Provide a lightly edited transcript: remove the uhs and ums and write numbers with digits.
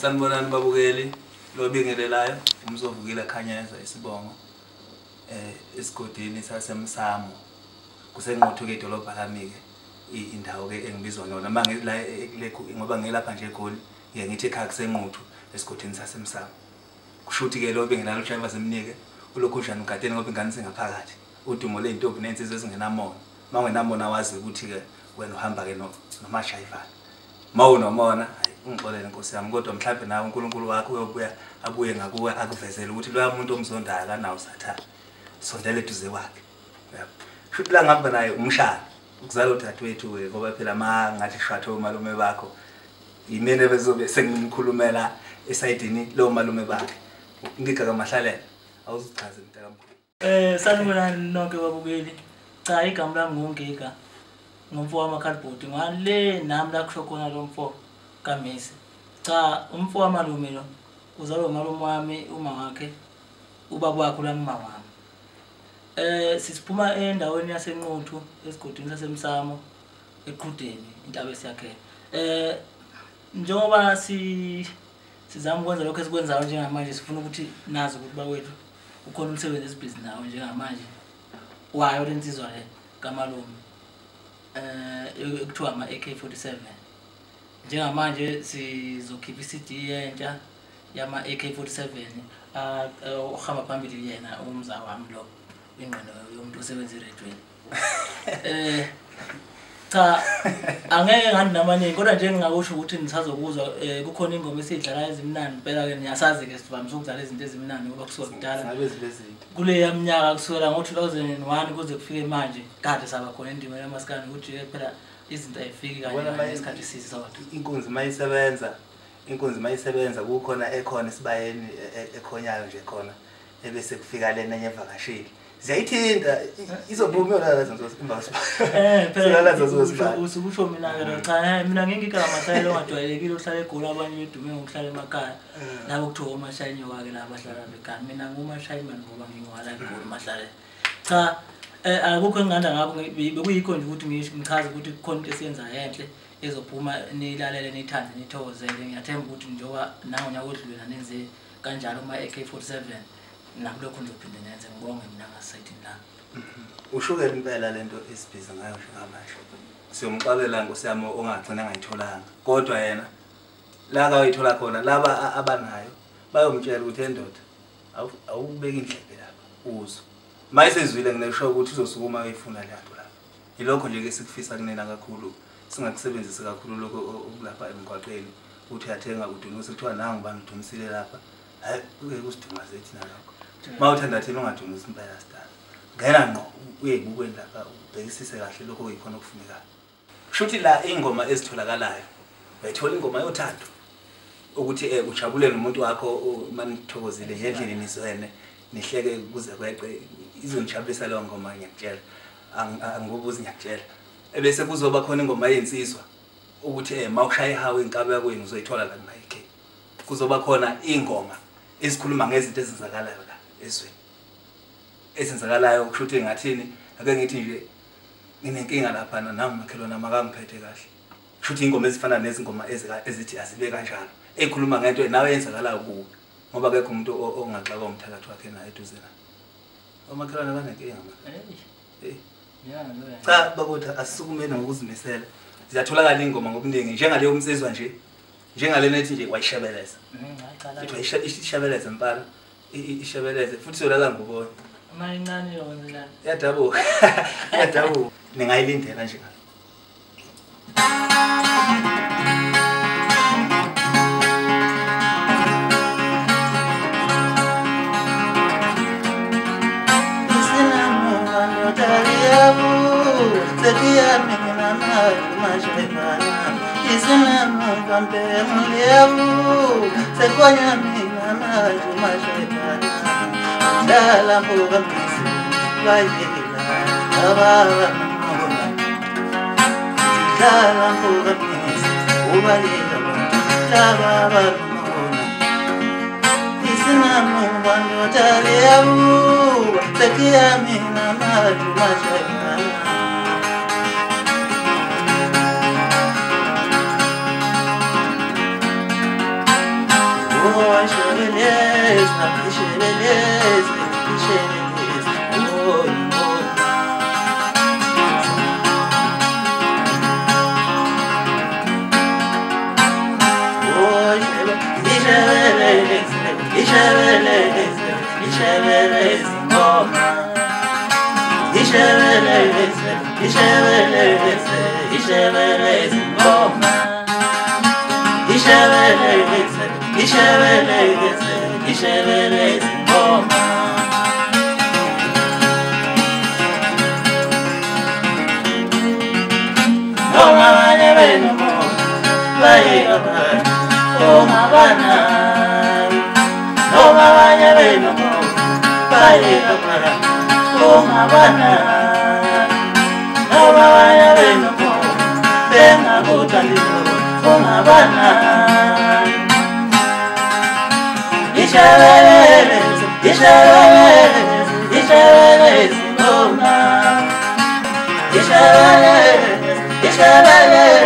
Sanibonani babukeli lo bingelelayo umzovukile Khanyeza isibongo esigodini sasemsamo kusenqothu ke idolobha lami ke indawo ke engibizwa yona manje la ngoba ngilapha nje eGoli ngeke ngithi ekhaya kusenqothu esigodini sasemsamo kushuthi ke lo bingelalo uJehova semnike ulokhu njani ugadeni ngoba ingane singaphakathi udumo leintombi nensizwe ezingenamona mangenamona wazi ukuthi ke wena uhamba ke nomashayivana mawunomona ungixolele Nkosi yami kodwa mhlawumbe nawe uNkulunkulu wakho uyobuya abuye ngakuwe akuvezele ukuthi loya muntu omzondayo kanawo sathana sondele eduze kwakhe futhi la ngihamba naye umshana ukuzala udadewethu ke ngoba phela ngathi shwatho umalume bakho yimene bezobe sengimkhulumela esayidini lo malume bakhe ngika kaMahlalela awuzichaze mntakamkhulu. Sanibonani nonke babukeli cha igama lami nguNgika ngumfo wamakhalibhodi ngale nami la kusho khona lo mfo kaMesi cha umfo wamalume lo uzalwa umalume wami uma wakhe ubaba wakhe lami wami sisiphuma endaweni yasenqothu esigodini sasemsamo eqhudeni intaba esiyakhe njengoba sizama ukwenza lokho esikwenzayo njengamanje sifuna ukuthi nazi ukuthi bawethu ukhona umsebenzi esibhizi nawo njengamanje wayo lensizwa le kamalume ekuthiwa ama AK47 njengamanje sizokhipha iCD entsha yama AK47 ohamba phambili yena umza wami lo ingqondo yomuntu osebenza eredweni cha angeke ngani namaningi kodwa nje ngingakusho ukuthi nisazokuzwa kukhona ingoma esidlala ezimnandi impela ke niyasazi ke sivamise ukudlala izinto ezimnandi ngoba kusuka kudala kule yaminyaka kusukela ngo2001 kuze kufike manje kade saba khona indima yamaskani ukuthi phela izinto ayifiki kanye nesikhathi sisodwa inkunzi mayisebenza kukhona ekhona isibayeni ekhonyayo nje khona ebese kufika lena enye evakashile ziyayithinta izobuma yona lazo imbasa phela lazo usukusho mina ke cha mina ngingika kaMahlalela ongadwayelekile uhlala eGoli abanye bedume ngokuhlala emakhaya labo kuthiwa omashayinyo wake laba bahlala ekhaya mina ngumashayimani ngoba ngingwala eGoli Mahlalela cha akukho enganda ngabo bekuyikho nje ukuthi ngichaze ukuthi kukhona into esiyenza enhle ezophuma nilalele nithande nithokozele ngiyathemba ukuthi njengoba nawo nyaka odlulena nenze kanjalo uma AK47 nakulokho ngizophinde nenze ngibonge mina ngasayidini la ushuke impela lento esibhiza ngayo njengamanje siyomxalela Nkosi yami ongagcina ngayitholanga kodwa yena la akayithola khona laba abanayo bayomtshela ukuthi endoda awubeki indlebe lapha uzwe mayisezwile nginesho ukuthi uzosukuma uyifuna lento lapha yilokho nje ke sikufisa kunena kakhulu singakusebenzisa kakhulu lokho okulapha emgwaqeni uthi uyathenga udunisa kuthiwa nangu bangidumisile lapha hayi kuke kusidumaze thina lokho mawuthanda thina ungadumisa impela star ngena ngqo uyebukweni lapha ubhekisise kahle lokho oyikhona okufunekayo shuthi la ingoma ezitholakalayo bayithola ingoma yothando ukuthi ujabulele umuntu wakho manithokozile ngendlela nizwene nihleke kuze kweqe izonijabulisa leyo ngoma ngiyakutshela angibubuzi ngiyakutshela ebese kuzoba khona ingoma yensizwa ukuthi mawushaya ihawe inkabe yakwenu uzoyithola la emayike kuzoba khona ingoma esikhuluma ngezinto ezenzakalayo la ezweni ezenzakalayo kushuthi ngathini ake ngithi nje nginenkinga lapha nami makhelwana makangiphethe kahle kushuthi ingoma ezifana nezingoma ezithi azibe kanjalo ekhuluma ngento nawe yenzakalayo kuwe ngoba akekho umuntu ongaxaka umthakathi wakhe naye eduze la omakhelwana banenkinga cha bakutha asisukumene ngokuzimisela ziyatholakala ingoma ngobuningi njengaleyo umsizwa nje njengale nethi nje wayishabeleza ishabeleza impala ishabeleze futhi solala ngubona amayincane yona la yadabuka ningayilindela nje Ishabelle